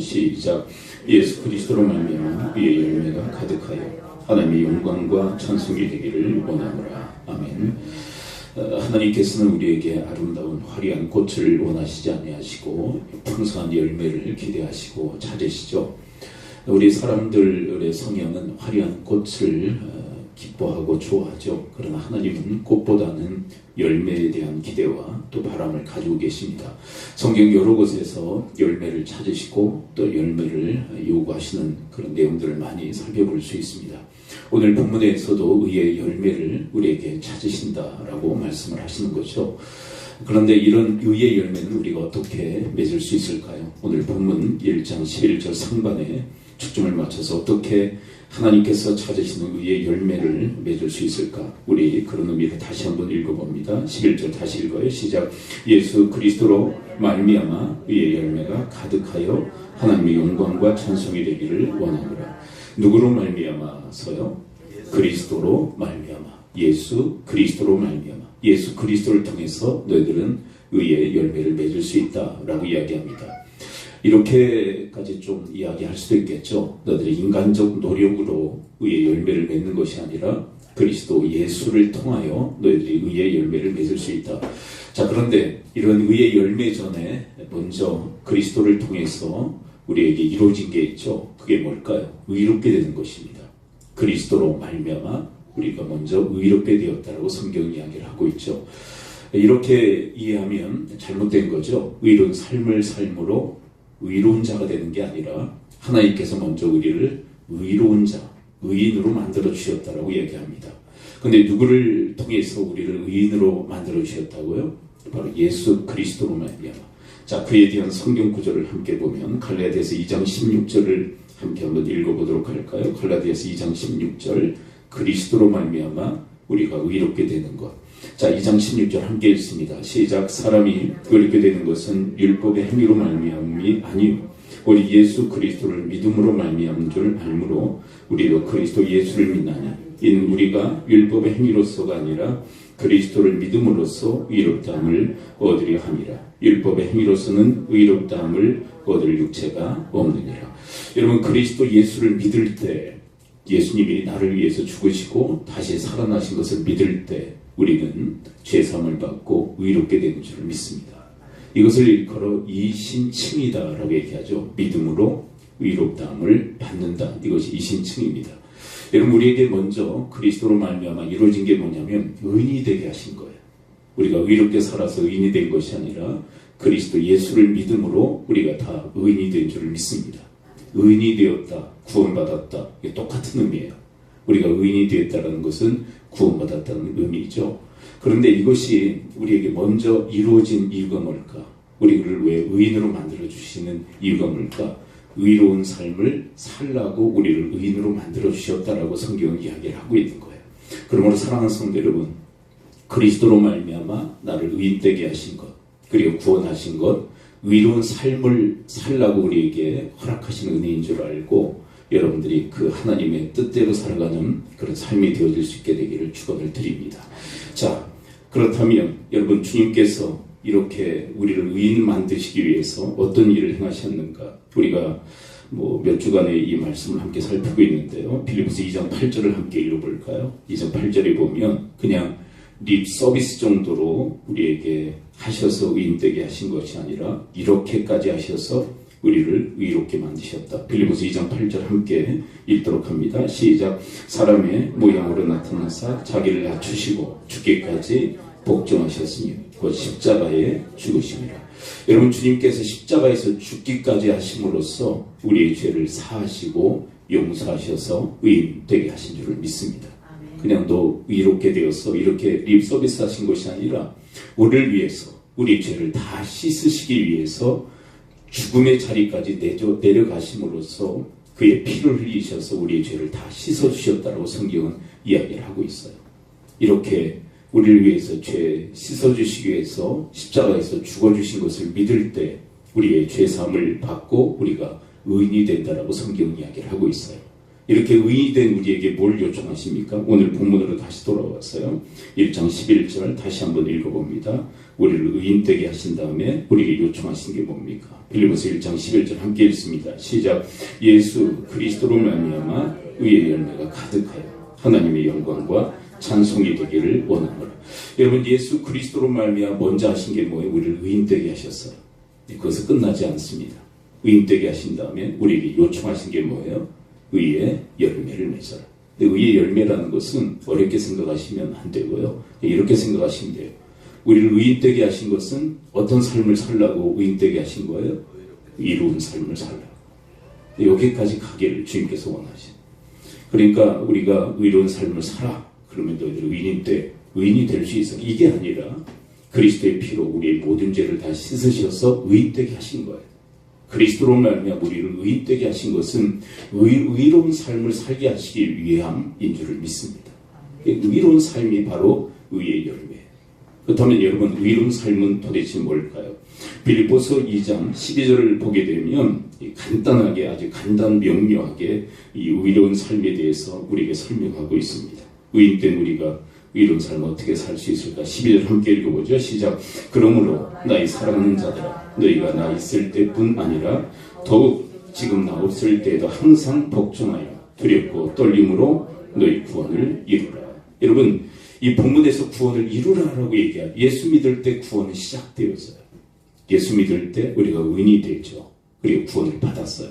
시작. 예수 그리스도로 말미암아 위의 열매가 가득하여 하나님의 영광과 찬송이 되기를 원하노라. 아멘. 하나님께서는 우리에게 아름다운 화려한 꽃을 원하시지 아니하시고 풍성한 열매를 기대하시고 찾으시죠. 우리 사람들의 성향은 화려한 꽃을 기뻐하고 좋아하죠. 그러나 하나님은 꽃보다는 열매에 대한 기대와 또 바람을 가지고 계십니다. 성경 여러 곳에서 열매를 찾으시고 또 열매를 요구하시는 그런 내용들을 많이 살펴볼 수 있습니다. 오늘 본문에서도 의의 열매를 우리에게 찾으신다라고 말씀을 하시는 거죠. 그런데 이런 의의 열매는 우리가 어떻게 맺을 수 있을까요? 오늘 본문 1장 11절 상반에 초점을 맞춰서 어떻게 하나님께서 찾으시는 의의 열매를 맺을 수 있을까? 우리 그런 의미로 다시 한번 읽어봅니다. 11절 다시 읽어요. 시작. 예수 그리스도로 말미암아 의의 열매가 가득하여 하나님의 영광과 찬송이 되기를 원하노라. 누구로 말미암아서요? 그리스도로 말미암아. 예수 그리스도로 말미암아. 예수 그리스도를 통해서 너희들은 의의 열매를 맺을 수 있다라고 이야기합니다. 이렇게까지 좀 이야기할 수도 있겠죠. 너희들이 인간적 노력으로 의의 열매를 맺는 것이 아니라 그리스도 예수를 통하여 너희들이 의의 열매를 맺을 수 있다. 자, 그런데 이런 의의 열매 전에 먼저 그리스도를 통해서 우리에게 이루어진 게 있죠. 그게 뭘까요? 의롭게 되는 것입니다. 그리스도로 말미암아 우리가 먼저 의롭게 되었다라고 성경 이야기를 하고 있죠. 이렇게 이해하면 잘못된 거죠. 의로운 삶을 삶으로 의로운 자가 되는 게 아니라 하나님께서 먼저 우리를 의로운 자, 의인으로 만들어 주셨다라고 얘기합니다. 근데 누구를 통해서 우리를 의인으로 만들어 주셨다고요? 바로 예수 그리스도로 말미암아. 자, 그에 대한 성경 구절을 함께 보면 갈라디아서 2장 16절을 함께 한번 읽어보도록 할까요? 갈라디아서 2장 16절 그리스도로 말미암아 우리가 의롭게 되는 것. 자, 2장 16절 함께 읽습니다. 시작. 사람이 의롭게 되는 것은 율법의 행위로 말미암이 아니요 오직 예수 그리스도를 믿음으로 말미암은 줄 알므로 우리도 그리스도 예수를 믿나니 이는 우리가 율법의 행위로서가 아니라 그리스도를 믿음으로써 의롭다함을 얻으려 함이라. 율법의 행위로서는 의롭다함을 얻을 육체가 없느니라. 여러분, 그리스도 예수를 믿을 때, 예수님이 나를 위해서 죽으시고 다시 살아나신 것을 믿을 때 우리는 죄사함을 받고 의롭게 되는 줄을 믿습니다. 이것을 일컬어 이신칭이다 라고 얘기하죠. 믿음으로 의롭다함을 받는다. 이것이 이신칭입니다. 여러분, 우리에게 먼저 그리스도로 말미암아 이루어진 게 뭐냐면 의인이 되게 하신 거예요. 우리가 의롭게 살아서 의인이 된 것이 아니라 그리스도 예수를 믿음으로 우리가 다 의인이 된 줄을 믿습니다. 의인이 되었다, 구원받았다. 이게 똑같은 의미예요. 우리가 의인이 되었다는 것은 구원받았다는 의미죠. 그런데 이것이 우리에게 먼저 이루어진 이유가 뭘까? 우리를 왜 의인으로 만들어주시는 이유가 뭘까? 의로운 삶을 살라고 우리를 의인으로 만들어주셨다라고 성경은 이야기를 하고 있는 거예요. 그러므로 사랑하는 성도 여러분, 그리스도로 말미암아 나를 의인되게 하신 것, 그리고 구원하신 것, 의로운 삶을 살라고 우리에게 허락하신 은혜인 줄 알고 여러분들이 그 하나님의 뜻대로 살아가는 그런 삶이 되어질 수 있게 되기를 축원을 드립니다. 자, 그렇다면 여러분, 주님께서 이렇게 우리를 의인 만드시기 위해서 어떤 일을 행하셨는가? 우리가 몇 주간의 이 말씀을 함께 살피고 있는데요. 빌립보서 2장 8절을 함께 읽어볼까요? 2장 8절에 보면 그냥 립 서비스 정도로 우리에게 하셔서 의인되게 하신 것이 아니라 이렇게까지 하셔서 우리를 의롭게 만드셨다. 빌립보서 2장 8절 함께 읽도록 합니다. 시작. 사람의 모양으로 나타나사 자기를 낮추시고 죽기까지 복종하셨으니 곧 십자가에 죽으심이라. 여러분, 주님께서 십자가에서 죽기까지 하심으로써 우리의 죄를 사하시고 용서하셔서 의인 되게 하신 줄을 믿습니다. 그냥 너 의롭게 되어서 이렇게 립 서비스 하신 것이 아니라 우리를 위해서, 우리 죄를 다 씻으시기 위해서 죽음의 자리까지 내려가심으로써 그의 피를 흘리셔서 우리의 죄를 다 씻어주셨다고 성경은 이야기를 하고 있어요. 이렇게 우리를 위해서 죄 씻어주시기 위해서 십자가에서 죽어주신 것을 믿을 때 우리의 죄사함을 받고 우리가 의인이 된다라고 성경은 이야기를 하고 있어요. 이렇게 의인이 된 우리에게 뭘 요청하십니까? 오늘 본문으로 다시 돌아왔어요. 1장 11절 다시 한번 읽어봅니다. 우리를 의인되게 하신 다음에 우리에게 요청하신 게 뭡니까? 빌립보서 1장 11절 함께 읽습니다. 시작. 예수 그리스도로 말미암아 의의 열매가 가득하여 하나님의 영광과 찬송이 되기를 원하노라. 여러분, 예수 그리스도로 말미암아 먼저 하신 게 뭐예요? 우리를 의인되게 하셨어요. 그것은 끝나지 않습니다. 의인되게 하신 다음에 우리에게 요청하신 게 뭐예요? 의의 열매를 맺어라. 의의 열매라는 것은 어렵게 생각하시면 안 되고요. 이렇게 생각하시면 돼요. 우리를 의인되게 하신 것은 어떤 삶을 살라고 의인되게 하신 거예요? 의로운 삶을 살라고. 여기까지 가기를 주님께서 원하시죠. 그러니까 우리가 의로운 삶을 살아. 그러면 너희들 의인이 될 수 있어. 이게 아니라 그리스도의 피로 우리의 모든 죄를 다 씻으셔서 의인되게 하신 거예요. 그리스도로 말미암아 우리를 의인되게 하신 것은 의로운 삶을 살게 하시기 위함인 줄을 믿습니다. 의로운 삶이 바로 의의 열매예요. 그렇다면 여러분, 의로운 삶은 도대체 뭘까요? 빌립보서 2장 12절을 보게 되면 간단하게, 아주 명료하게 이 의로운 삶에 대해서 우리에게 설명하고 있습니다. 의인된 우리가 의로운 삶을 어떻게 살 수 있을까? 12절 함께 읽어보죠. 시작. 그러므로 나의 사랑하는 자들아, 너희가 나 있을 때뿐 아니라 더욱 지금 나 없을 때에도 항상 복종하여 두렵고 떨림으로 너희 구원을 이루라. 여러분, 이 본문에서 구원을 이루라라고 얘기해요. 예수 믿을 때 구원은 시작되었어요. 예수 믿을 때 우리가 의인이 됐죠. 그리고 구원을 받았어요.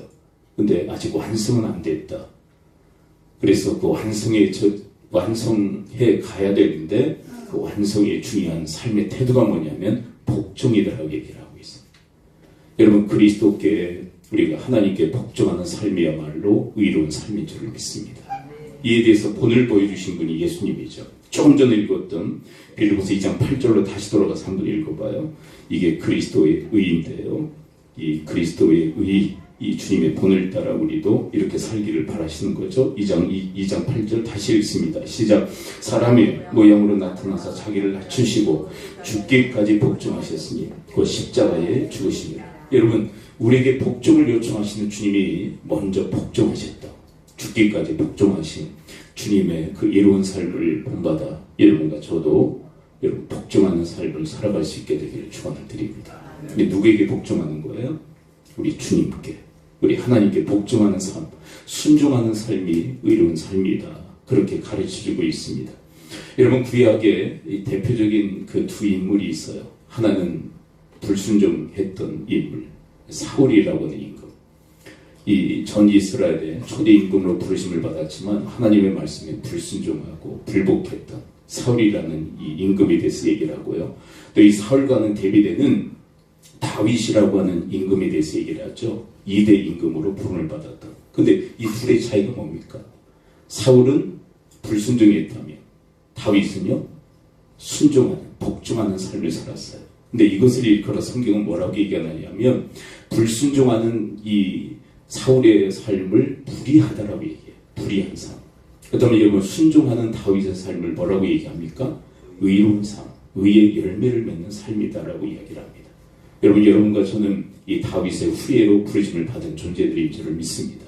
근데 아직 완성은 안 됐다. 그래서 그 완성해 가야 되는데 그 완성의 중요한 삶의 태도가 뭐냐면 복종이라고 얘기를 하고 있습니다. 여러분, 그리스도께 우리가 하나님께 복종하는 삶이야말로 의로운 삶인 줄 믿습니다. 이에 대해서 본을 보여주신 분이 예수님이죠. 조금 전에 읽었던 빌립보서 2장 8절로 다시 돌아가서 한번 읽어봐요. 이게 그리스도의 의인데요. 이 그리스도의 의, 이 주님의 본을 따라 우리도 이렇게 살기를 바라시는 거죠. 2장 8절 다시 읽습니다. 시작. 사람의 모양으로 나타나서 자기를 낮추시고 죽기까지 복종하셨으니 그 십자가에 죽으시니라. 여러분, 우리에게 복종을 요청하시는 주님이 먼저 복종하셨다. 죽기까지 복종하신 주님의 그 이로운 삶을 본받아 여러분과 저도 여러분 복종하는 삶을 살아갈 수 있게 되기를 축원을 드립니다. 근데 누구에게 복종하는 거예요? 우리 주님께, 우리 하나님께 복종하는 삶, 순종하는 삶이 의로운 삶이다. 그렇게 가르쳐주고 있습니다. 여러분, 구약에 이 대표적인 그 두 인물이 있어요. 하나는 불순종했던 인물, 사울이라고 하는 임금. 이 전 이스라엘의 초대 임금으로 부르심을 받았지만 하나님의 말씀에 불순종하고 불복했던 사울이라는 이 임금에 대해서 얘기를 하고요. 또 이 사울과는 대비되는 다윗이라고 하는 임금에 대해서 얘기를 하죠. 2대 임금으로 부름을 받았다. 근데 이 둘의 차이가 뭡니까? 사울은 불순종했다면 다윗은요, 순종하는, 복종하는 삶을 살았어요. 근데 이것을 일컬어 성경은 뭐라고 얘기하냐면 불순종하는 이 사울의 삶을 불의하다라고 얘기해요. 불의한 삶. 그 다음에 여러분, 순종하는 다윗의 삶을 뭐라고 얘기합니까? 의로운 삶, 의의 열매를 맺는 삶이다라고 이야기를 합니다. 여러분과 저는 이 다윗의 후예로 부르심을 받은 존재들인 줄을 믿습니다.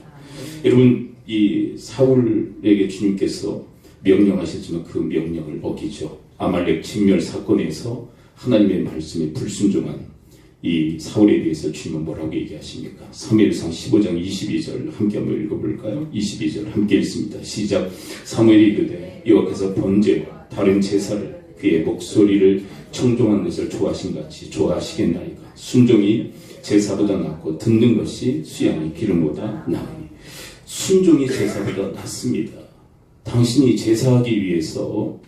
여러분, 이 사울에게 주님께서 명령하셨지만 그 명령을 어기죠. 아말렉 진멸 사건에서 하나님의 말씀에 불순종한 이 사울에 대해서 주님은 뭐라고 얘기하십니까? 사무엘상 15장 22절 함께 한번 읽어볼까요? 22절 함께 읽습니다. 시작. 사무엘이 이르되 여호와께서 번제와 다른 제사를 그의 목소리를 청종하는 것을 좋아하신 같이 좋아하시겠나이까. 순종이 제사보다 낫고 듣는 것이 수양이 기름보다 나으니. 순종이 제사보다 낫습니다. 당신이 제사하기 위해서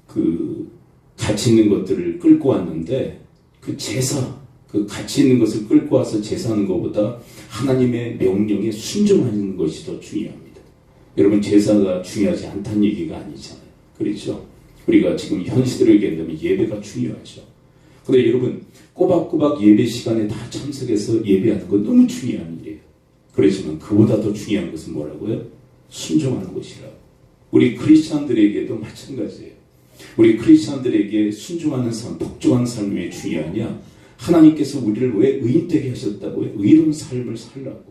그 가치 있는 것들을 끌고 왔는데 그 제사, 그 가치 있는 것을 끌고 와서 제사하는 것보다 하나님의 명령에 순종하는 것이 더 중요합니다. 여러분, 제사가 중요하지 않다는 얘기가 아니잖아요. 그렇죠? 우리가 지금 현 시대로 얘기한다면 예배가 중요하죠. 근데 여러분, 꼬박꼬박 예배 시간에 다 참석해서 예배하는 건 너무 중요한 일이에요. 그렇지만 그보다 더 중요한 것은 뭐라고요? 순종하는 것이라고. 우리 크리스찬들에게도 마찬가지예요. 우리 크리스찬들에게 순종하는 삶, 복종하는 삶이 왜 중요하냐? 하나님께서 우리를 왜 의인되게 하셨다고요? 의로운 삶을 살라고.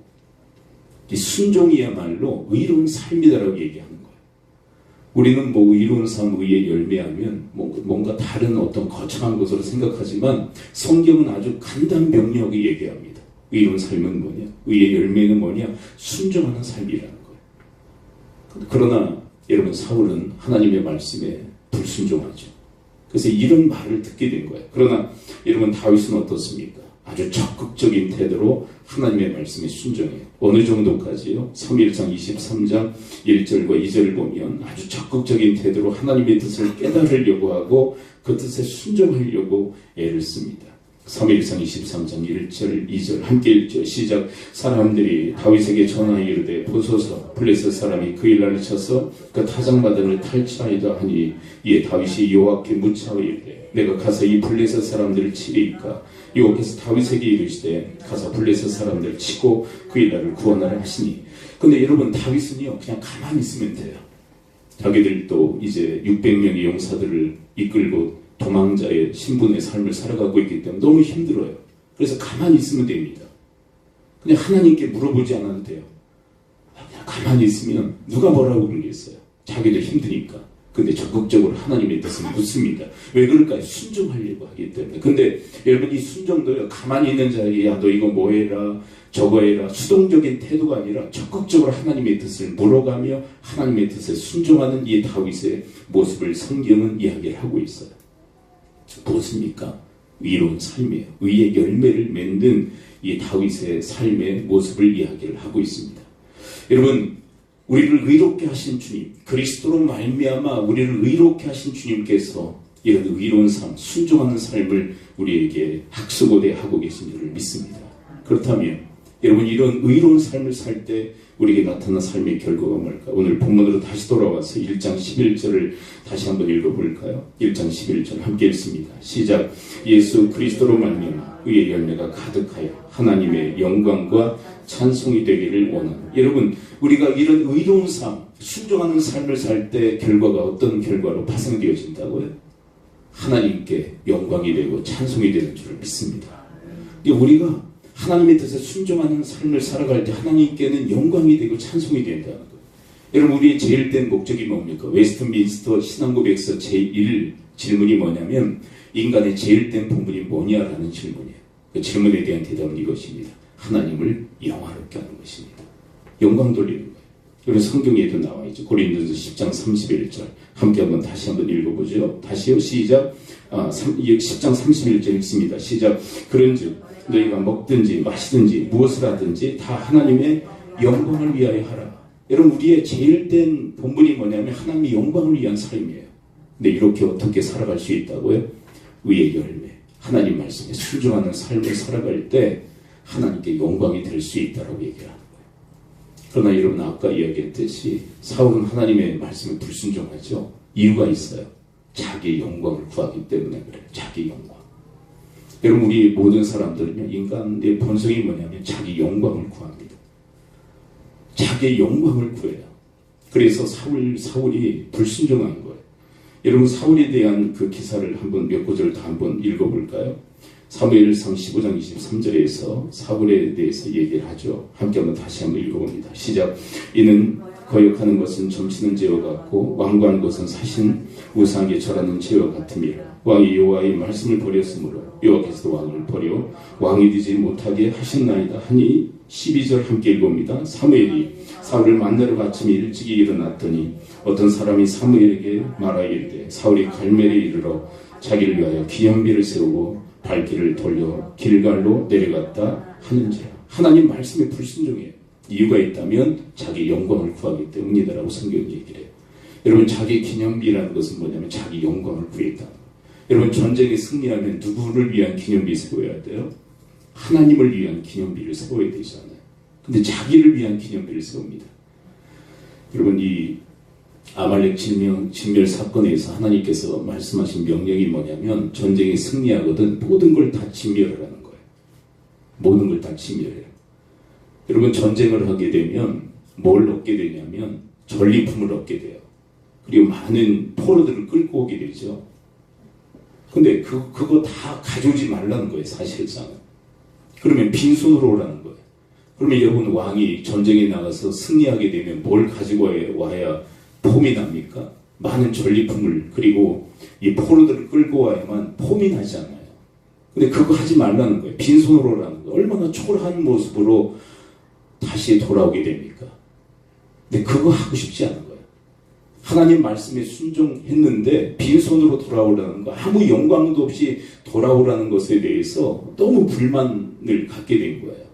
이 순종이야말로 의로운 삶이다라고 얘기하는 거예요. 우리는 뭐 의로운 삶, 의의 열매하면 뭔가 다른 어떤 거창한 것으로 생각하지만 성경은 아주 간단 명료하게 얘기합니다. 의로운 삶은 뭐냐? 의의 열매는 뭐냐? 순종하는 삶이라는 거예요. 그러나 여러분, 사울은 하나님의 말씀에 불순종하죠. 그래서 이런 말을 듣게 된 거예요. 그러나 여러분, 다윗은 어떻습니까? 아주 적극적인 태도로 하나님의 말씀에 순종해요. 어느 정도까지요? 사무엘상 23장 1절과 2절을 보면 아주 적극적인 태도로 하나님의 뜻을 깨달으려고 하고 그 뜻에 순종하려고 애를 씁니다. 사무엘상 23장 1절 2절 함께 읽죠. 시작. 사람들이 다윗에게 전하여 이르되 보소서 블레셋 사람이 그 일날을 쳐서 그 타작마당을 탈취하이다 하니 이에 다윗이 여호와께 묻자하여 이르되 내가 가서 이 블레셋 사람들을 치리이까 여호와께서 다윗에게 이르시되 가서 블레셋 사람들을 치고 그 일날을 구원하라 하시니. 근데 여러분, 다윗은요 그냥 가만히 있으면 돼요. 자기들도 이제 600명의 용사들을 이끌고 도망자의 신분의 삶을 살아가고 있기 때문에 너무 힘들어요. 그래서 가만히 있으면 됩니다. 그냥 하나님께 물어보지 않아도 돼요. 그냥 가만히 있으면 누가 뭐라고 그러겠어요. 자기들 힘드니까. 근데 적극적으로 하나님의 뜻을 묻습니다. 왜 그럴까요? 순종하려고 하기 때문에. 근데 여러분, 이 순종도요, 가만히 있는 자리에 야 너 이거 뭐 해라 저거 해라 수동적인 태도가 아니라 적극적으로 하나님의 뜻을 물어가며 하나님의 뜻에 순종하는 이 다윗의 모습을 성경은 이야기를 하고 있어요. 무엇입니까? 의로운 삶이에요. 의의 열매를 맺는 이 다윗의 삶의 모습을 이야기를 하고 있습니다. 여러분, 우리를 의롭게 하신 주님, 그리스도로 말미암아 우리를 의롭게 하신 주님께서 이런 의로운 삶, 순종하는 삶을 우리에게 학수고대하고 계신 줄을 믿습니다. 그렇다면 여러분, 이런 의로운 삶을 살 때 우리에게 나타난 삶의 결과가 뭘까? 오늘 본문으로 다시 돌아와서 1장 11절을 다시 한번 읽어볼까요? 1장 11절 함께 읽습니다. 시작. 예수 그리스도로 말미암아 의의 열매가 가득하여 하나님의 영광과 찬송이 되기를 원합니다. 여러분, 우리가 이런 의로운 삶, 순종하는 삶을 살 때 결과가 어떤 결과로 파생되어진다고요? 하나님께 영광이 되고 찬송이 되는 줄을 믿습니다. 우리가 하나님의 뜻에 순종하는 삶을 살아갈 때 하나님께는 영광이 되고 찬송이 된다는 거예요. 여러분, 우리의 제일 된 목적이 뭡니까? 웨스트민스터 신앙고백서 제1 질문이 뭐냐면 인간의 제일 된 본분이 뭐냐라는 질문이에요. 그 질문에 대한 대답은 이것입니다. 하나님을 영화롭게 하는 것입니다. 영광 돌리는 거예요. 여러분, 성경에도 나와 있죠. 고린도서 10장 31절 함께 한번 다시 한번 읽어보죠. 다시요. 시작. 10장 31절 읽습니다. 시작. 그런즉 너희가 먹든지 마시든지 무엇을 하든지 다 하나님의 영광을 위하여 하라. 여러분, 우리의 제일 된 본분이 뭐냐면 하나님의 영광을 위한 삶이에요. 근데 이렇게 어떻게 살아갈 수 있다고요? 의의 열매, 하나님 말씀에 순종하는 삶을 살아갈 때 하나님께 영광이 될 수 있다라고 얘기하는 거예요. 그러나 여러분, 아까 이야기했듯이 사울은 하나님의 말씀에 불순종하죠. 이유가 있어요. 자기의 영광을 구하기 때문에 그래요. 자기 영광. 여러분, 우리 모든 사람들은요, 인간의 본성이 뭐냐면 자기 영광을 구합니다. 자기의 영광을 구해요. 그래서 사울이 불순종한 거예요. 여러분, 사울에 대한 그 기사를 한번 몇 구절을 다 한번 읽어볼까요? 사무엘상 15장 23절에서 사울에 대해서 얘기를 하죠. 함께 한번 다시 한번 읽어봅니다. 시작. 이는 거역하는 것은 점치는 죄와 같고 완고한 것은 사신 우상에게 절하는 죄와 같음이라. 왕이 여호와의 말씀을 버렸으므로 여호와께서도 왕을 버려 왕이 되지 못하게 하셨나이다 하니 12절 함께 읽어봅니다. 사무엘이 사울을 만나러 아침에 일찍이 일어났더니 어떤 사람이 사무엘에게 말하여 이르되 사울이 갈멜에 이르러 자기를 위하여 기념비를 세우고 발길을 돌려 길갈로 내려갔다 하는지라. 하나님 말씀에 불순종해요. 이유가 있다면 자기 영광을 구하기 때문이다라고 성경이 얘기를 해요. 여러분, 자기 기념비라는 것은 뭐냐면 자기 영광을 구했다. 여러분, 전쟁에 승리하면 누구를 위한 기념비 세워야 돼요? 하나님을 위한 기념비를 세워야 되잖아요. 근데 자기를 위한 기념비를 세웁니다. 여러분, 이 아말렉 진멸 사건에서 하나님께서 말씀하신 명령이 뭐냐면 전쟁에 승리하거든 모든 걸 다 진멸하라는 거예요. 모든 걸 다 진멸해요. 여러분, 전쟁을 하게 되면 뭘 얻게 되냐면 전리품을 얻게 돼요. 그리고 많은 포로들을 끌고 오게 되죠. 근데 그거 다 가져오지 말라는 거예요, 사실상. 그러면 빈손으로 오라는 거예요. 그러면 여러분 왕이 전쟁에 나가서 승리하게 되면 뭘 가지고 와야 폼이 납니까? 많은 전리품을 그리고 이 포로들을 끌고 와야만 폼이 나잖아요. 근데 그거 하지 말라는 거예요. 빈손으로 오라는 거예요. 얼마나 초라한 모습으로 다시 돌아오게 됩니까? 근데 그거 하고 싶지 않은 거예요. 하나님 말씀에 순종했는데 빈손으로 돌아오라는 거, 아무 영광도 없이 돌아오라는 것에 대해서 너무 불만을 갖게 된 거예요.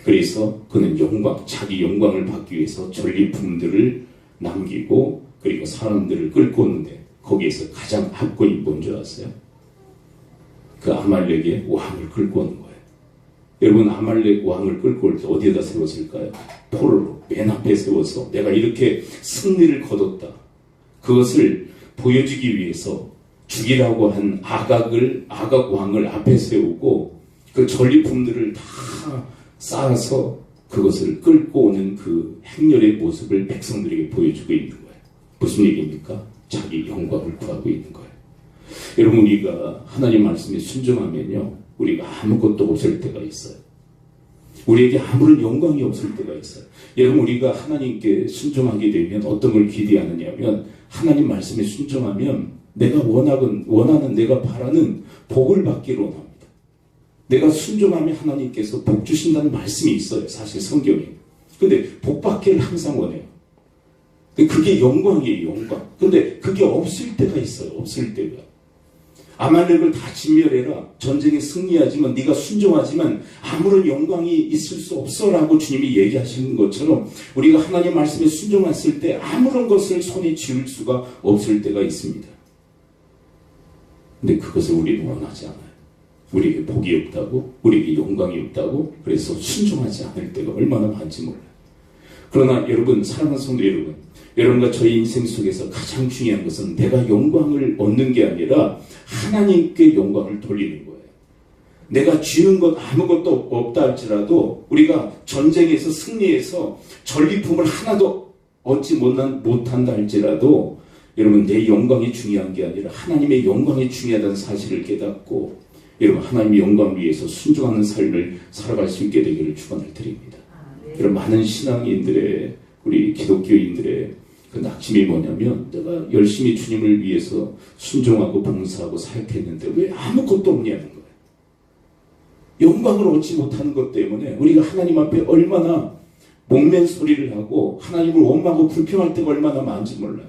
그래서 그는 자기 영광을 받기 위해서 전리품들을 남기고 그리고 사람들을 끌고 오는데 거기에서 가장 압권이 뭔지 아세요? 그 아말렉의 왕을 끌고 오는 거예요. 여러분, 아말렉 왕을 끌고 올 때 어디에다 세웠을까요? 포로로 맨 앞에 세워서 내가 이렇게 승리를 거뒀다. 그것을 보여주기 위해서 죽이라고 한 아각 왕을 앞에 세우고 그 전리품들을 다 쌓아서 그것을 끌고 오는 그 행렬의 모습을 백성들에게 보여주고 있는 거예요. 무슨 얘기입니까? 자기 영광을 구하고 있는 거예요. 여러분, 우리가 하나님 말씀에 순종하면요, 우리가 아무것도 없을 때가 있어요. 우리에게 아무런 영광이 없을 때가 있어요. 여러분, 우리가 하나님께 순종하게 되면 어떤 걸 기대하느냐면 하나님 말씀에 순종하면 내가 원하는 내가 바라는 복을 받기를 원합니다. 내가 순종하면 하나님께서 복 주신다는 말씀이 있어요. 사실 성경에. 근데 복 받기를 항상 원해요. 근데 그게 영광이에요. 영광. 근데 그게 없을 때가 있어요. 없을 때가. 아말렉을 다 진멸해라. 전쟁에 승리하지만 네가 순종하지만 아무런 영광이 있을 수 없어라고 주님이 얘기하시는 것처럼 우리가 하나님 말씀에 순종했을 때 아무런 것을 손에 쥐을 수가 없을 때가 있습니다. 근데 그것을 우리는 원하지 않아요. 우리에게 복이 없다고, 우리에게 영광이 없다고, 그래서 순종하지 않을 때가 얼마나 많은지 몰라요. 그러나 여러분, 사랑하는 성도 여러분, 여러분과 저희 인생 속에서 가장 중요한 것은 내가 영광을 얻는 게 아니라 하나님께 영광을 돌리는 거예요. 내가 쥐는 것 아무것도 없다 할지라도 우리가 전쟁에서 승리해서 전리품을 하나도 얻지 못한다 할지라도 여러분, 내 영광이 중요한 게 아니라 하나님의 영광이 중요하다는 사실을 깨닫고 여러분, 하나님의 영광을 위해서 순종하는 삶을 살아갈 수 있게 되기를 축원을 드립니다. 여러분, 많은 신앙인들의, 우리 기독교인들의 그 낙심이 뭐냐면 내가 열심히 주님을 위해서 순종하고 봉사하고 사역했는데 왜 아무것도 없냐는 거예요. 영광을 얻지 못하는 것 때문에 우리가 하나님 앞에 얼마나 목맨 소리를 하고 하나님을 원망하고 불평할 때가 얼마나 많은지 몰라요.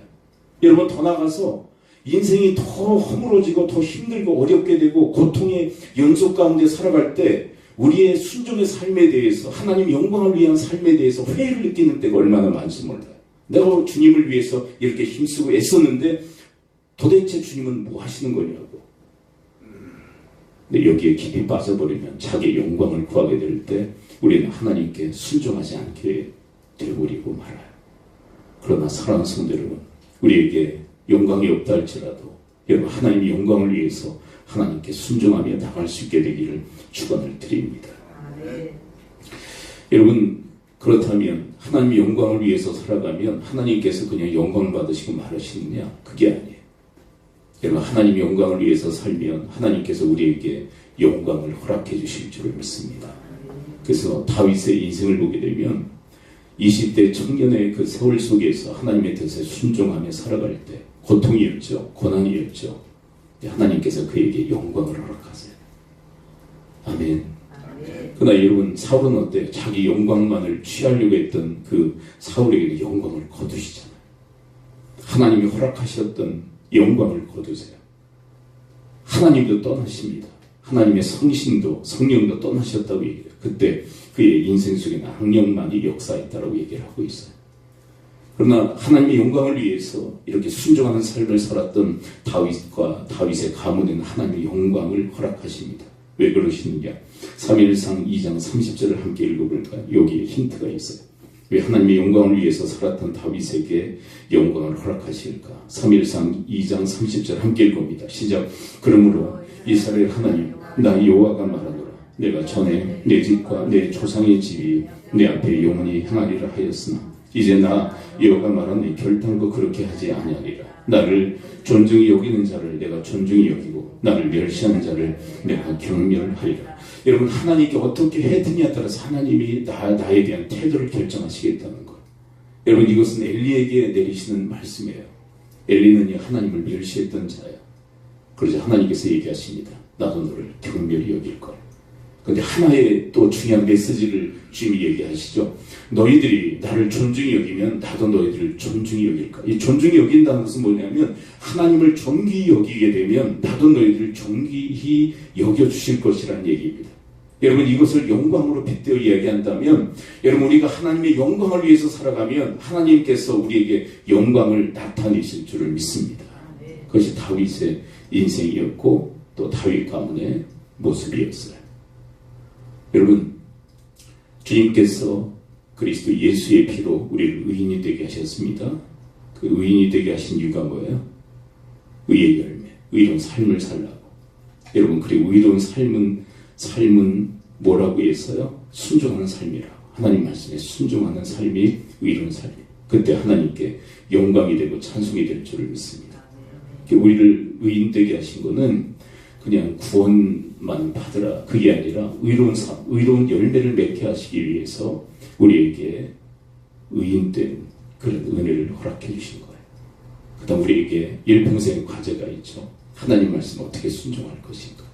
여러분, 더 나가서 인생이 더 허물어지고 더 힘들고 어렵게 되고 고통의 연속 가운데 살아갈 때 우리의 순종의 삶에 대해서 하나님 영광을 위한 삶에 대해서 회의를 느끼는 때가 얼마나 많은지 몰라요. 내가 주님을 위해서 이렇게 힘쓰고 애썼는데 도대체 주님은 뭐 하시는 거냐고. 근데 여기에 깊이 빠져버리면 자기 영광을 구하게 될 때 우리는 하나님께 순종하지 않게 되어버리고 말아요. 그러나 사랑하는 성도 여러분, 우리에게 영광이 없다 할지라도 여러분, 하나님의 영광을 위해서 하나님께 순종하며 나갈 수 있게 되기를 축원을 드립니다. 여러분, 그렇다면 하나님의 영광을 위해서 살아가면 하나님께서 그냥 영광을 받으시고 말하시느냐? 그게 아니에요. 여러분, 하나님의 영광을 위해서 살면 하나님께서 우리에게 영광을 허락해 주실 줄을 믿습니다. 그래서 다윗의 인생을 보게 되면 20대 청년의 그 세월 속에서 하나님의 뜻에 순종하며 살아갈 때 고통이었죠. 고난이었죠. 하나님께서 그에게 영광을 허락하세요. 아멘. 그러나 여러분, 사울은 어때요? 자기 영광만을 취하려고 했던 그 사울에게 영광을 거두시잖아요. 하나님이 허락하셨던 영광을 거두세요. 하나님도 떠나십니다. 하나님의 성신도 성령도 떠나셨다고 얘기해요. 그때 그의 인생 속에는 악령만이 역사했다고 얘기를 하고 있어요. 그러나 하나님의 영광을 위해서 이렇게 순종하는 삶을 살았던 다윗과 다윗의 가문에는 하나님의 영광을 허락하십니다. 왜 그러시느냐? 사무엘상 2장 30절을 함께 읽어볼까요? 여기에 힌트가 있어요. 왜 하나님의 영광을 위해서 살았던 다윗에게 영광을 허락하실까? 사무엘상 2장 30절 함께 읽어봅니다. 시작. 그러므로 이스라엘 하나님, 나 여호와가 말하노라. 내가 전에 내 집과 내 조상의 집이 내 앞에 영원히 행하리라 하였으나 이제 나 여호와가 말하니 결단코 그렇게 하지 아니하리라. 나를 존중히 여기는 자를 내가 존중히 여기고 나를 멸시하는 자를 내가 경멸하리라. 여러분 하나님께 어떻게 해드냐에 따라서 하나님이 나에 대한 태도를 결정하시겠다는 것. 여러분 이것은 엘리에게 내리시는 말씀이에요. 엘리는 하나님을 멸시했던 자예요. 그러자 하나님께서 얘기하십니다. 나도 너를 경멸히 여길 거야. 그런데 하나의 또 중요한 메시지를 주님이 얘기하시죠. 너희들이 나를 존중히 여기면 나도 너희들을 존중히 여길까. 이 존중히 여긴다는 것은 뭐냐면 하나님을 존귀히 여기게 되면 나도 너희들을 존귀히 여겨주실 것이라는 얘기입니다. 여러분 이것을 영광으로 빗대어 이야기한다면 여러분 우리가 하나님의 영광을 위해서 살아가면 하나님께서 우리에게 영광을 나타내실 줄을 믿습니다. 그것이 다윗의 인생이었고 또 다윗 가문의 모습이었어요. 여러분 주님께서 그리스도 예수의 피로 우리를 의인이 되게 하셨습니다. 그 의인이 되게 하신 이유가 뭐예요? 의의 열매, 의로운 삶을 살라고. 여러분 그리고 의로운 삶은 뭐라고 했어요? 순종하는 삶이라고. 하나님 말씀에 순종하는 삶이 의로운 삶이에요. 그때 하나님께 영광이 되고 찬송이 될 줄을 믿습니다. 우리를 의인 되게 하신 거는 그냥 구원만 받으라 그게 아니라 의로운 삶, 의로운 열매를 맺게 하시기 위해서 우리에게 의인된 그런 은혜를 허락해 주신 거예요. 그 다음 우리에게 일평생의 과제가 있죠. 하나님 말씀 어떻게 순종할 것인가.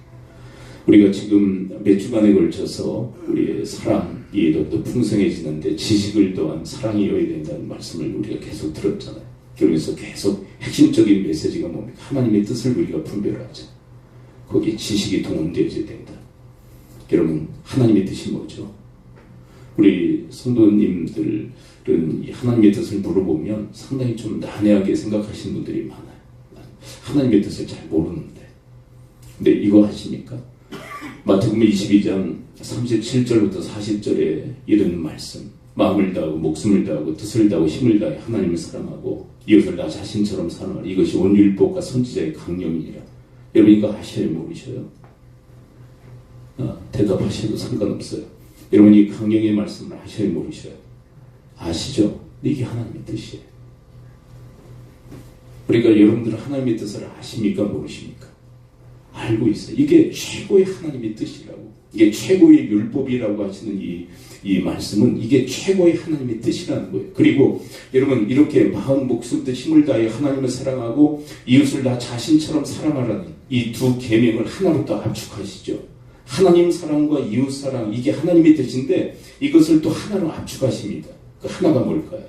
우리가 지금 몇 주간에 걸쳐서 우리의 사랑이 더 풍성해지는데 지식을 더한 사랑이어야 된다는 말씀을 우리가 계속 들었잖아요. 그러면서 계속 핵심적인 메시지가 뭡니까? 하나님의 뜻을 우리가 분별하자. 거기에 지식이 동원되어야 된다. 여러분 하나님의 뜻이 뭐죠? 우리 성도님들은 하나님의 뜻을 물어보면 상당히 좀 난해하게 생각하시는 분들이 많아요. 하나님의 뜻을 잘 모르는데. 근데 이거 아십니까? 마태복음 22장 37절부터 40절에 이런 말씀. 마음을 다하고 목숨을 다하고 뜻을 다하고 힘을 다해 하나님을 사랑하고 이웃을 나 자신처럼 사랑하라. 이것이 온 율법과 선지자의 강령이니라. 여러분 이거 아셔요? 모르셔요? 대답하셔도 상관없어요. 여러분 이 강령의 말씀을 아셔요? 모르셔요? 아시죠? 이게 하나님의 뜻이에요. 그러니까 여러분들은 하나님의 뜻을 아십니까? 모르십니까? 알고 있어요. 이게 최고의 하나님의 뜻이라고. 이게 최고의 율법이라고 하시는 이 말씀은 이게 최고의 하나님의 뜻이라는 거예요. 그리고 여러분 이렇게 마음, 목숨, 뜻, 힘을 다해 하나님을 사랑하고 이웃을 나 자신처럼 사랑하라는 이 두 계명을 하나로 또 압축하시죠. 하나님 사랑과 이웃 사랑 이게 하나님의 뜻인데 이것을 또 하나로 압축하십니다. 그 하나가 뭘까요?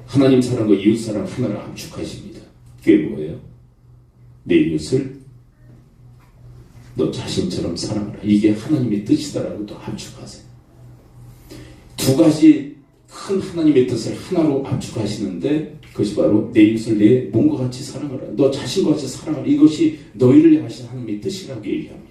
하나님 사랑과 이웃 사랑 하나로 압축하십니다. 그게 뭐예요? 내 이웃을 너 자신처럼 사랑하라. 이게 하나님의 뜻이다라고 또 압축하세요. 두 가지 큰 하나님의 뜻을 하나로 압축하시는데 그것이 바로 내 이웃을 내 몸과 같이 사랑하라. 너 자신과 같이 사랑하라. 이것이 너희를 향하신 하나님의 뜻이라고 얘기합니다.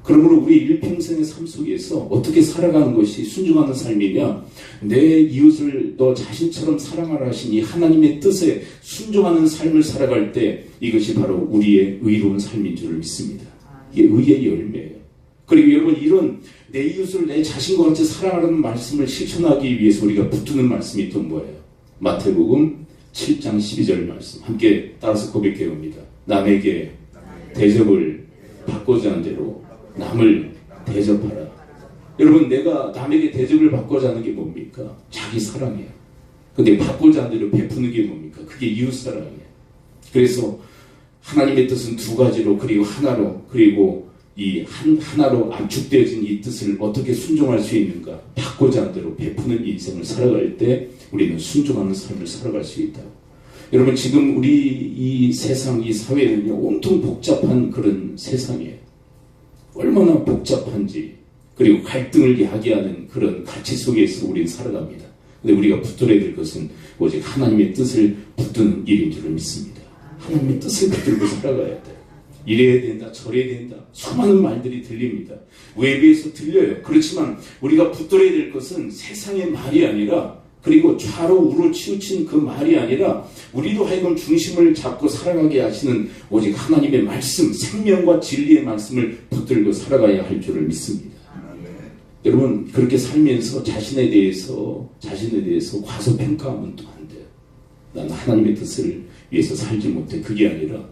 그러므로 우리 일평생의 삶 속에서 어떻게 살아가는 것이 순종하는 삶이냐? 내 이웃을 너 자신처럼 사랑하라 하신 이 하나님의 뜻에 순종하는 삶을 살아갈 때 이것이 바로 우리의 의로운 삶인 줄을 믿습니다. 이게 의의 열매예요. 그리고 여러분 이런 내 이웃을 내 자신과 같이 사랑하라는 말씀을 실천하기 위해서 우리가 붙드는 말씀이 또 뭐예요? 마태복음 7장 12절 말씀 함께 따라서 고백해 봅니다. 남에게 대접을 받고자 하는 대로 남을 대접하라. 여러분 내가 남에게 대접을 받고자 하는 게 뭡니까? 자기 사랑이에요. 근데 받고자 하는 대로 베푸는 게 뭡니까? 그게 이웃 사랑이에요. 그래서 하나님의 뜻은 두 가지로 그리고 하나로 그리고 이 하나로 압축되어진 이 뜻을 어떻게 순종할 수 있는가? 받고자 하는 대로 베푸는 인생을 살아갈 때 우리는 순종하는 삶을 살아갈 수 있다. 여러분 지금 우리 이 세상 이 사회는요 온통 복잡한 그런 세상이에요. 얼마나 복잡한지 그리고 갈등을 야기하는 그런 가치 속에서 우리는 살아갑니다. 근데 우리가 붙들어야 될 것은 오직 하나님의 뜻을 붙드는 일인 줄을 믿습니다. 하나님의 뜻을 붙들고 살아가야 돼요. 이래야 된다 저래야 된다 수많은 말들이 들립니다. 외부에서 들려요. 그렇지만 우리가 붙들어야 될 것은 세상의 말이 아니라 그리고 좌로 우로 치우친 그 말이 아니라 우리도 하여금 중심을 잡고 살아가게 하시는 오직 하나님의 말씀, 생명과 진리의 말씀을 붙들고 살아가야 할 줄을 믿습니다. 여러분 그렇게 살면서 자신에 대해서 과소평가하면 또 안 돼요. 난 하나님의 뜻을 위해서 살지 못해. 그게 아니라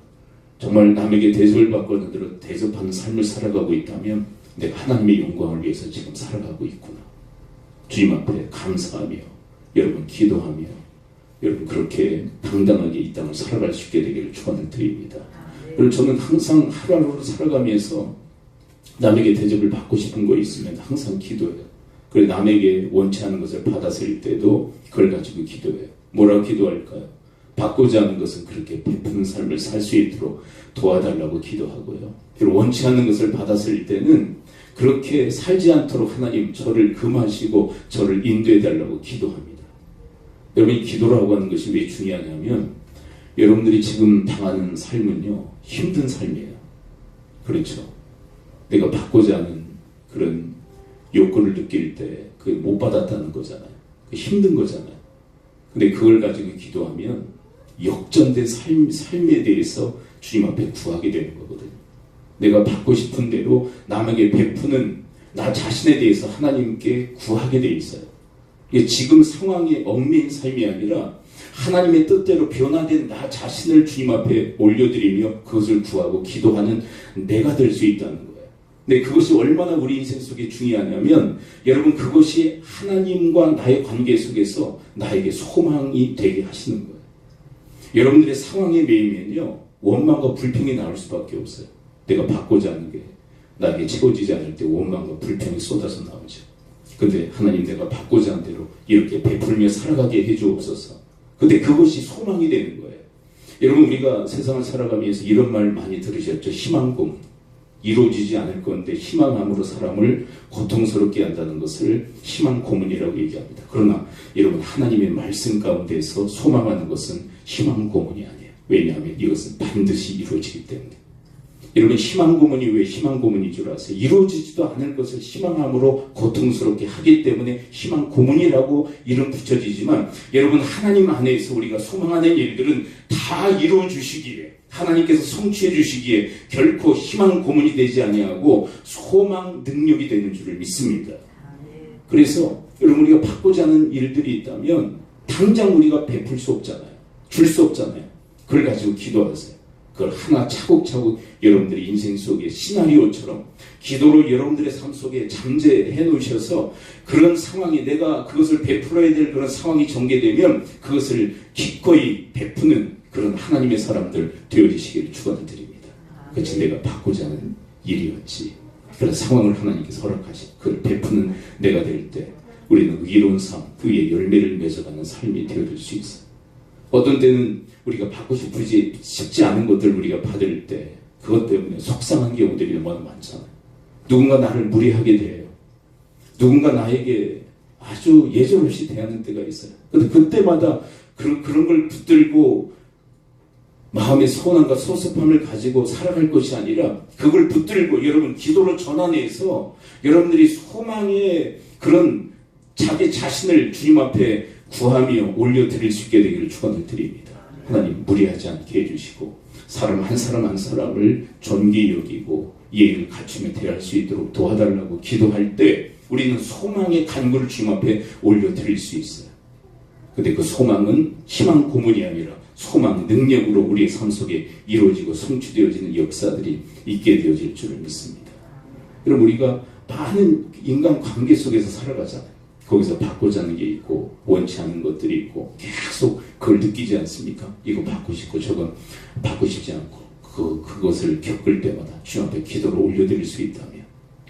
정말 남에게 대접을 받거나 대접하는 삶을 살아가고 있다면 내가 하나님의 영광을 위해서 지금 살아가고 있구나. 주님 앞에 감사하며 여러분 기도하며 여러분 그렇게 당당하게 이 땅을 살아갈 수 있게 되기를 축원을 드립니다. 그리고 저는 항상 하루하루 살아가면서 남에게 대접을 받고 싶은 거 있으면 항상 기도해요. 그리고 남에게 원치 않은 것을 받았을 때도 그걸 가지고 기도해요. 뭐라고 기도할까요? 받고자 하는 것은 그렇게 베푸는 삶을 살 수 있도록 도와달라고 기도하고요. 그리고 원치 않는 것을 받았을 때는 그렇게 살지 않도록 하나님 저를 금하시고 저를 인도해 달라고 기도합니다. 여러분 이 기도라고 하는 것이 왜 중요하냐면 여러분들이 지금 당하는 삶은요 힘든 삶이에요. 그렇죠. 내가 받고자 하는 그런 욕구를 느낄 때 그게 못 받았다는 거잖아요. 그게 힘든 거잖아요. 근데 그걸 가지고 기도하면 역전된 삶에 대해서 주님 앞에 구하게 되는 거거든요. 내가 받고 싶은 대로 남에게 베푸는 나 자신에 대해서 하나님께 구하게 돼 있어요. 이게 지금 상황에 얽매인 삶이 아니라 하나님의 뜻대로 변화된 나 자신을 주님 앞에 올려드리며 그것을 구하고 기도하는 내가 될 수 있다는 거예요. 근데 그것이 얼마나 우리 인생 속에 중요하냐면 여러분 그것이 하나님과 나의 관계 속에서 나에게 소망이 되게 하시는 거예요. 여러분들의 상황에 매이면요 원망과 불평이 나올 수밖에 없어요. 내가 받고자 하는 게 나에게 채워지지 않을 때 원망과 불평이 쏟아져 나오죠. 근데 하나님 내가 받고자 하는 대로 이렇게 베풀며 살아가게 해주옵소서. 근데 그것이 소망이 되는 거예요. 여러분 우리가 세상을 살아가면서 이런 말 많이 들으셨죠. 희망 고문. 이루어지지 않을 건데 희망함으로 사람을 고통스럽게 한다는 것을 희망 고문이라고 얘기합니다. 그러나 여러분 하나님의 말씀 가운데서 소망하는 것은 희망 고문이 아니에요. 왜냐하면 이것은 반드시 이루어지기 때문에. 여러분 희망 고문이 왜 희망 고문인 줄 아세요? 이루어지지도 않을 것을 희망함으로 고통스럽게 하기 때문에 희망 고문이라고 이름 붙여지지만 여러분 하나님 안에서 우리가 소망하는 일들은 다 이루어 주시기에 하나님께서 성취해 주시기에 결코 희망 고문이 되지 아니하고 소망 능력이 되는 줄을 믿습니다. 그래서 여러분 우리가 받고자 하는 일들이 있다면 당장 우리가 베풀 수 없잖아요. 줄 수 없잖아요. 그걸 가지고 기도하세요. 그걸 하나 차곡차곡 여러분들의 인생 속에 시나리오처럼 기도로 여러분들의 삶 속에 잠재해 놓으셔서 그런 상황이 내가 그것을 베풀어야 될 그런 상황이 전개되면 그것을 기꺼이 베푸는 그런 하나님의 사람들 되어지시기를 축원드립니다. 그것이 내가 받고자 하는 일이었지. 그런 상황을 하나님께서 허락하시 그걸 베푸는 내가 될 때 우리는 의로운 삶, 그의 열매를 맺어가는 삶이 되어질 수 있어요. 어떤 때는 우리가 받고 싶지 않은 것들 우리가 받을 때 그것 때문에 속상한 경우들이 너무 많잖아요. 누군가 나를 무례하게 대해요. 누군가 나에게 아주 예절없이 대하는 때가 있어요. 근데 그때마다 그런 걸 붙들고 마음의 서운함과 섭섭함을 가지고 살아갈 것이 아니라 그걸 붙들고 여러분 기도로 전환해서 여러분들이 소망의 그런 자기 자신을 주님 앞에 구하며 올려드릴 수 있게 되기를 축원을 드립니다. 하나님 무리하지 않게 해주시고 사람 한 사람을 존귀히 여기고 예의를 갖추며 대할 수 있도록 도와달라고 기도할 때 우리는 소망의 간구를 주님 앞에 올려드릴 수 있어요. 근데 그 소망은 희망 고문이 아니라 소망 능력으로 우리의 삶 속에 이루어지고 성취되어지는 역사들이 있게 되어질 줄을 믿습니다. 여러분 우리가 많은 인간 관계 속에서 살아가잖아요. 거기서 받고자 하는 게 있고 원치 않는 것들이 있고 계속 그걸 느끼지 않습니까? 이거 받고 싶고 저건 받고 싶지 않고 그것을 겪을 때마다 주님 앞에 기도를 올려드릴 수 있다면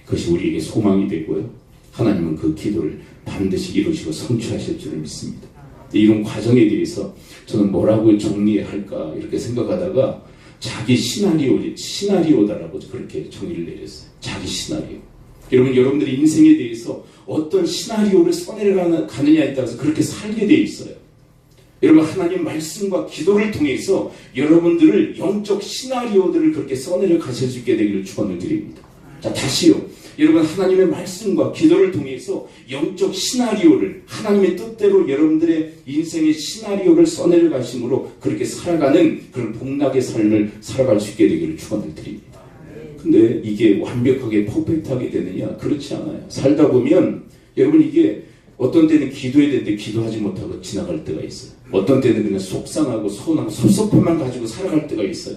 그것이 우리에게 소망이 되고요. 하나님은 그 기도를 반드시 이루시고 성취하실 줄을 믿습니다. 이런 과정에 대해서 저는 뭐라고 정리할까 이렇게 생각하다가 자기 시나리오다라고 그렇게 정의를 내렸어요. 자기 시나리오. 여러분들의 인생에 대해서 어떤 시나리오를 써내려가느냐에 따라서 그렇게 살게 돼 있어요. 여러분 하나님 말씀과 기도를 통해서 여러분들을 영적 시나리오들을 그렇게 써내려 가실 수 있게 되기를 축원을 드립니다. 자 다시요. 여러분 하나님의 말씀과 기도를 통해서 영적 시나리오를 하나님의 뜻대로 여러분들의 인생의 시나리오를 써내려 가심으로 그렇게 살아가는 그런 복락의 삶을 살아갈 수 있게 되기를 축원을 드립니다. 근데 이게 완벽하게 퍼펙트하게 되느냐? 그렇지 않아요. 살다 보면 여러분 이게 어떤 때는 기도해야 되는데 기도하지 못하고 지나갈 때가 있어요. 어떤 때는 그냥 속상하고 서운하고 섭섭함만 가지고 살아갈 때가 있어요.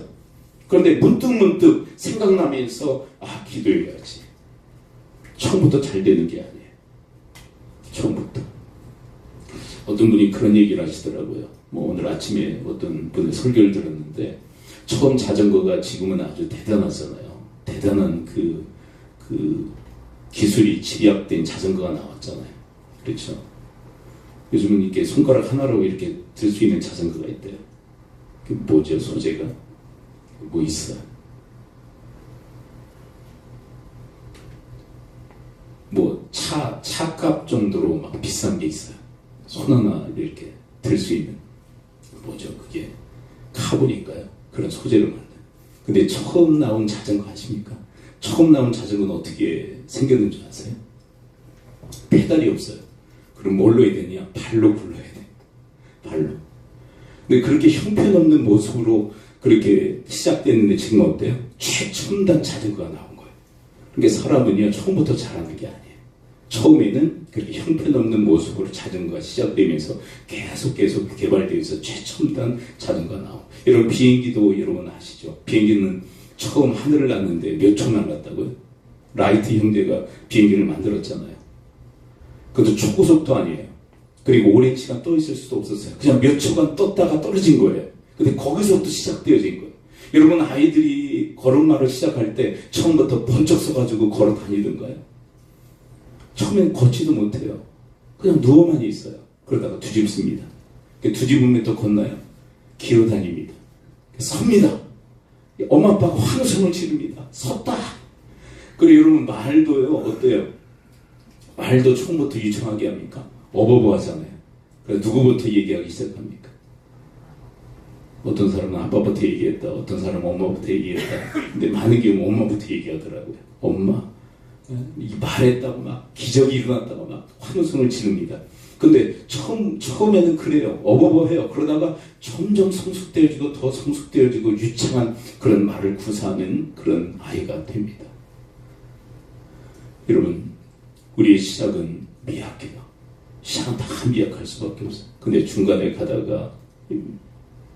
그런데 문득문득 생각나면서 기도해야지. 처음부터 잘 되는 게 아니에요. 처음부터. 어떤 분이 그런 얘기를 하시더라고요. 오늘 아침에 어떤 분의 설교를 들었는데 처음 자전거가 지금은 아주 대단하잖아요. 대단한 그 기술이 집약된 자전거가 나왔잖아요. 그렇죠? 요즘은 이렇게 손가락 하나로 이렇게 들 수 있는 자전거가 있대요. 그 뭐죠? 소재가? 뭐 있어요? 차값 정도로 막 비싼 게 있어요. 손 하나 이렇게 들 수 있는. 뭐죠? 그게 카본인가요? 그런 소재로 만든. 근데 처음 나온 자전거 아십니까? 처음 나온 자전거는 어떻게 생겼는 줄 아세요? 페달이 없어요. 그럼 뭘로 해야 되냐? 발로 굴러야 돼. 발로. 근데 그렇게 형편없는 모습으로 그렇게 시작됐는데 지금 어때요? 최첨단 자전거가 나온 거예요. 그러니까 사람은요, 처음부터 잘하는 게 아니에요. 처음에는 그렇게 형편없는 모습으로 자전거가 시작되면서 계속 개발되어서 최첨단 자전거가 나오고. 여러분, 비행기도 여러분 아시죠? 비행기는 처음 하늘을 났는데 몇 초 날랐다고요? 라이트 형제가 비행기를 만들었잖아요. 그것도 초고속도 아니에요. 그리고 오랜 시간 떠 있을 수도 없었어요. 그냥 몇 초간 떴다가 떨어진 거예요. 근데 거기서부터 시작되어진 거예요. 여러분, 아이들이 걸음마를 시작할 때 처음부터 번쩍 서가지고 걸어 다니던가요? 처음엔 걷지도 못해요. 그냥 누워만 있어요. 그러다가 뒤집습니다. 뒤집으면 또 걷나요? 기어다닙니다. 섭니다. 엄마 아빠가 환호성을 지릅니다. 섰다. 그리고 여러분, 말도요, 어때요? 말도 처음부터 유창하게 합니까? 어버버 하잖아요. 그래서 누구부터 얘기하기 시작합니까? 어떤 사람은 아빠부터 얘기했다. 어떤 사람은 엄마부터 얘기했다. 근데 많은 경우 엄마부터 얘기하더라고요. 엄마. 이 말했다고 막 기적이 일어났다고 막 환호성을 지릅니다. 근데 처음에는 그래요. 어버버해요. 그러다가 점점 성숙되어지고 더 성숙되어지고 유창한 그런 말을 구사하는 그런 아이가 됩니다. 여러분, 우리의 시작은 미약해요. 시작은 다 미약할 수밖에 없어요. 근데 중간에 가다가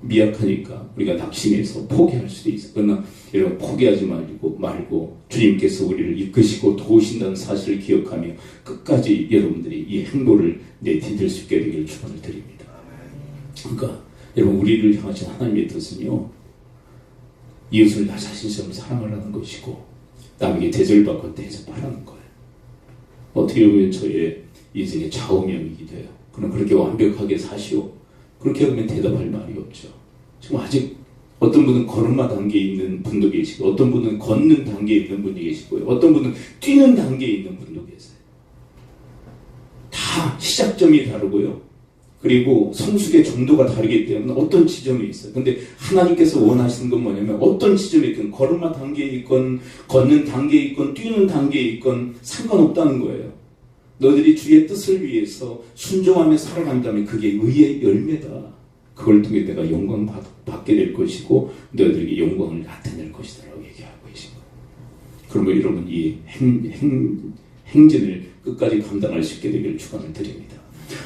미약하니까 우리가 낙심해서 포기할 수도 있어요. 그러나 여러분, 포기하지 말고 주님께서 우리를 이끄시고 도우신다는 사실을 기억하며 끝까지 여러분들이 이 행보를 내디딜 수 있게 되기를 축원을 드립니다. 그러니까 여러분, 우리를 향하신 하나님의 뜻은요, 이웃을 나 자신처럼 사랑하라는 것이고 남에게 대접받고 대접하라는 거예요. 어떻게 보면 저의 인생의 좌우명이기도 해요. 그럼 그렇게 완벽하게 사시오. 그렇게 하면 대답할 말이 없죠. 지금 아직 어떤 분은 걸음마 단계에 있는 분도 계시고, 어떤 분은 걷는 단계에 있는 분이 계시고요. 어떤 분은 뛰는 단계에 있는 분도 계세요. 다 시작점이 다르고요. 그리고 성숙의 정도가 다르기 때문에 어떤 지점이 있어요. 근데 하나님께서 원하시는 건 뭐냐면, 어떤 지점에 있건, 걸음마 단계에 있건, 걷는 단계에 있건, 뛰는 단계에 있건 상관없다는 거예요. 너희들이 주의 뜻을 위해서 순종하며 살아간다면 그게 의의 열매다. 그걸 통해 내가 영광 받게 될 것이고 너희들에게 영광을 나타낼 것이다 라고 얘기하고 계신 거예요. 그러면 여러분, 이 행진을 끝까지 감당할 수 있게 되기를 축원을 드립니다.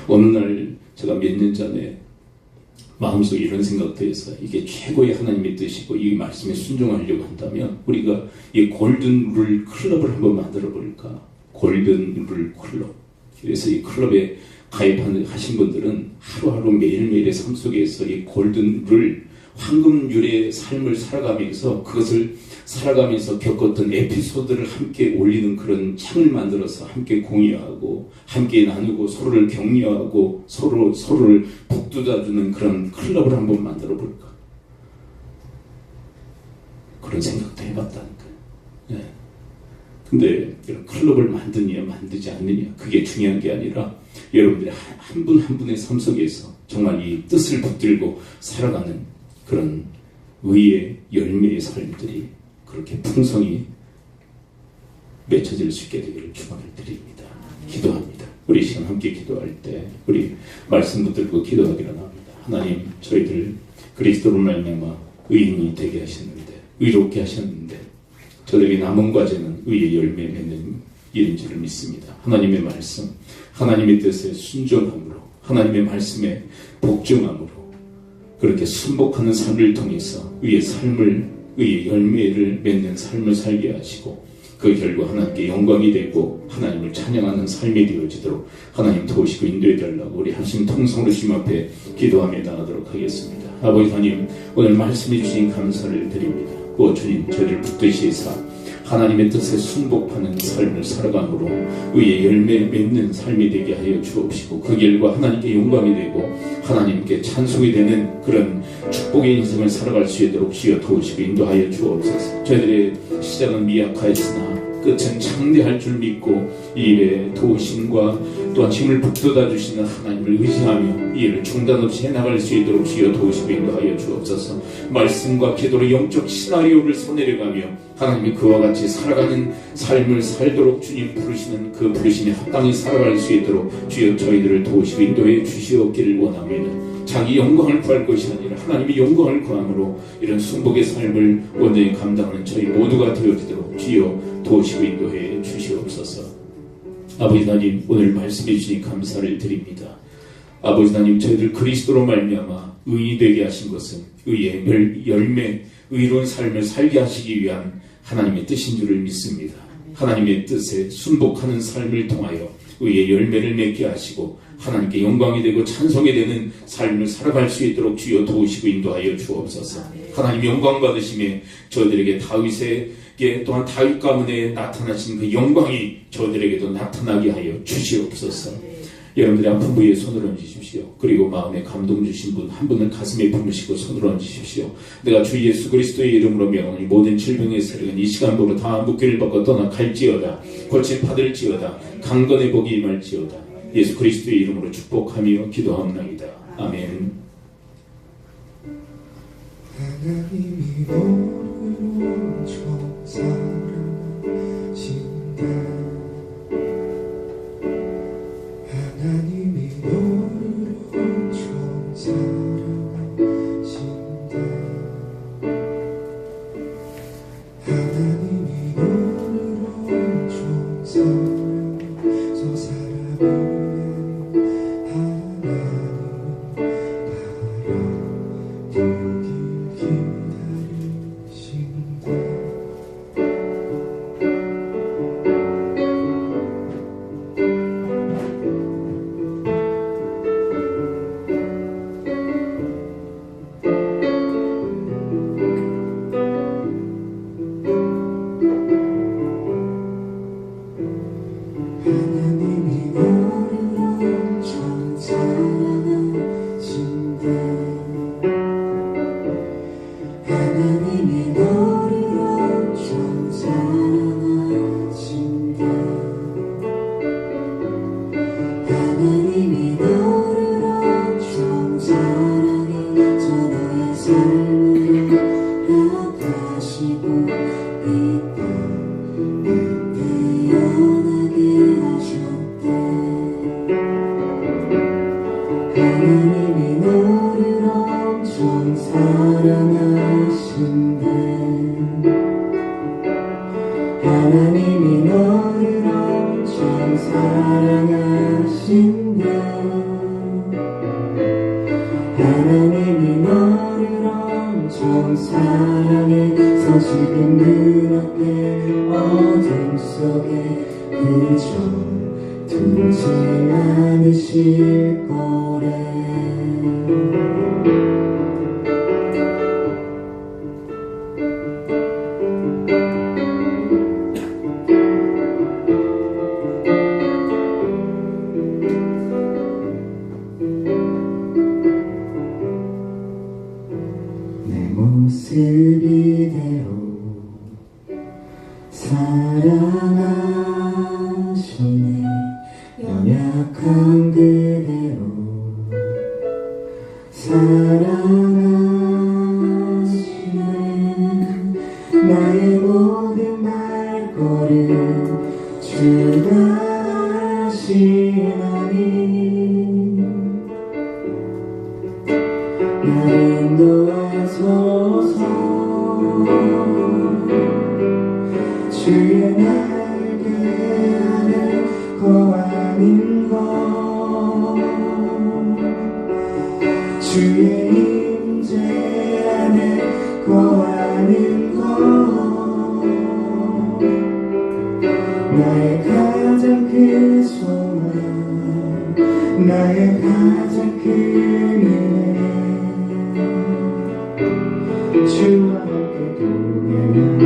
어느 날 제가 몇 년 전에 마음속에 이런 생각도 했어요. 이게 최고의 하나님의 뜻이고 이 말씀에 순종하려고 한다면 우리가 이 골든 룰 클럽을 한번 만들어 볼까? 골든 룰 클럽. 그래서 이 클럽에 가입하신 분들은 하루하루 매일매일의 삶 속에서 이 골든 룰, 황금률의 삶을 살아가면서 그것을 살아가면서 겪었던 에피소드를 함께 올리는 그런 창을 만들어서 함께 공유하고 함께 나누고 서로를 격려하고 서로를 북돋아주는 그런 클럽을 한번 만들어 볼까? 그런 생각도 해봤다니까요. 네. 근데 이런 클럽을 만드냐 만들지 않느냐 그게 중요한 게 아니라 여러분들이 한 분 한 분의 삶 속에서 정말 이 뜻을 붙들고 살아가는 그런 의의 열매의 삶들이 그렇게 풍성히 맺혀질 수 있게 되기를 축원을 드립니다. 기도합니다. 우리 시간 함께 기도할 때 우리 말씀 붙들고 기도하기를 합니다. 하나님, 저희들 그리스도로 말미암아 의인이 되게 하셨는데, 의롭게 하셨는데 저들이 남은 과제는 의의 열매 맺는 일인 줄을 믿습니다. 하나님의 말씀, 하나님의 뜻에 순종함으로, 하나님의 말씀에 복종함으로 그렇게 순복하는 삶을 통해서 의의 삶을 의의 열매를 맺는 삶을 살게 하시고 그 결과 하나님께 영광이 되고 하나님을 찬양하는 삶이 되어지도록 하나님 도우시고 인도해 달라고 우리 하신 통성으로 주님 앞에 기도하며 나가도록 하겠습니다. 아버지 하나님, 오늘 말씀해 주신 감사를 드립니다. 오 주님, 저희를 붙드시 사 하나님의 뜻에 순복하는 삶을 살아감으로 의의 열매 맺는 삶이 되게 하여 주옵시고 그 결과 하나님께 영광이 되고 하나님께 찬송이 되는 그런 축복의 인생을 살아갈 수 있도록 주여 도우시고 인도하여 주옵소서. 저희들의 시작은 미약하였으나 끝은 창대할 줄 믿고 이 일에 도우심과 또한 힘을 북돋아 주시는 하나님을 의지하며 이 일을 중단 없이 해나갈 수 있도록 주여 도우시고 인도하여 주옵소서. 말씀과 기도로 영적 시나리오를 써내려가며 하나님이 그와 같이 살아가는 삶을 살도록 주님 부르시는 그 부르심에 합당히 살아갈 수 있도록 주여 저희들을 도우시고 인도해 주시옵기를 원합니다. 자기 영광을 구할 것이 아니라 하나님의 영광을 구함으로 이런 순복의 삶을 온전히 감당하는 저희 모두가 되어지도록 주여 도우시고 인도해 주시옵소서. 아버지 하나님, 오늘 말씀해 주시니 감사를 드립니다. 아버지 하나님, 저희들 그리스도로 말미암아 의인이 되게 하신 것은 의의 열매, 의로운 삶을 살게 하시기 위한 하나님의 뜻인 줄을 믿습니다. 하나님의 뜻에 순복하는 삶을 통하여 의의 열매를 맺게 하시고 하나님께 영광이 되고 찬송이 되는 삶을 살아갈 수 있도록 주여 도우시고 인도하여 주옵소서. 하나님 영광 받으심에 저희들에게 다윗에게 또한 다윗 가문에 나타나신 그 영광이 저희들에게도 나타나게 하여 주시옵소서. 여러분들의 아픈 부위에 손을 얹으십시오. 그리고 마음에 감동 주신 분 한 분은 가슴에 품으시고 손을 얹으십시오. 내가 주 예수 그리스도의 이름으로 명하니 모든 질병의 세력은 이 시간부로 다 묶기를 벗고 떠나갈지어다. 고침 받을지어다. 강건의 복이 임할지어다. 예수 그리스도의 이름으로 축복하며 기도하옵나이다. 아멘. 하나님이 너를 사랑하신다. 하나님이 너를 엄청 사랑하신다. 하나님이 너를 엄청 사랑해서 살아보면 하나님 바라보길 기다리신다. 하나님이 너를 엄청 사랑하신다. 하나님이 너를 엄청 사랑하신다. 하나님이 너를 엄청 사랑해서 너의 삶을 허락하시고 이 땅 태어나게 하셨다. 하나님이 너를 엄청 사랑하신다. 하나님이 너를 엄청 사랑하신다. 하나님이 너를 엄청 사랑해서 지금 눈앞에 어둠 속에 그저 두지 않으실 거래. 내 모습 이대로 사랑하시네. 연약한 그대로 사랑하시네. 나의 모든 말걸음 주가 하시나니 나를 인도하소서. 주의 날개 아래 거하는 것, 주의 임재 안에 거하는 것, 나의 가장 큰 은혜 주와 함께 동행하니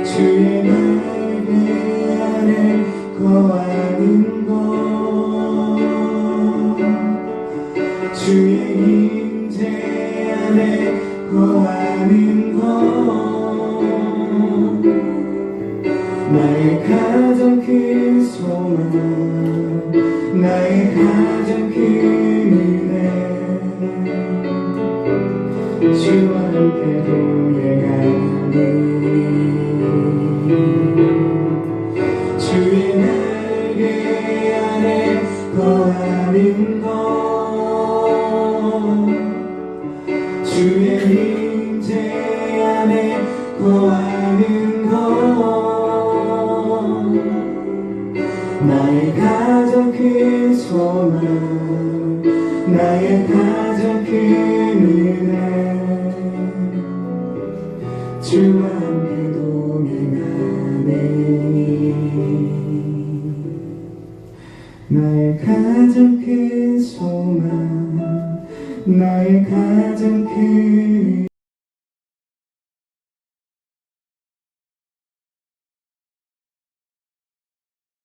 주의 날개 아래 거하는 것 주의 임재 안에 거하는 것 나의 가장 큰 소망 나의 가장 큰 은혜 주와 함께 동행하니 주의 날개 안에 거하는 것 주의 임재 안에 거하는 것 나의 가장 큰 소망 나의 가장 큰 은혜 주와 함께 동행하네 나의 가장 큰 소망 나의 가장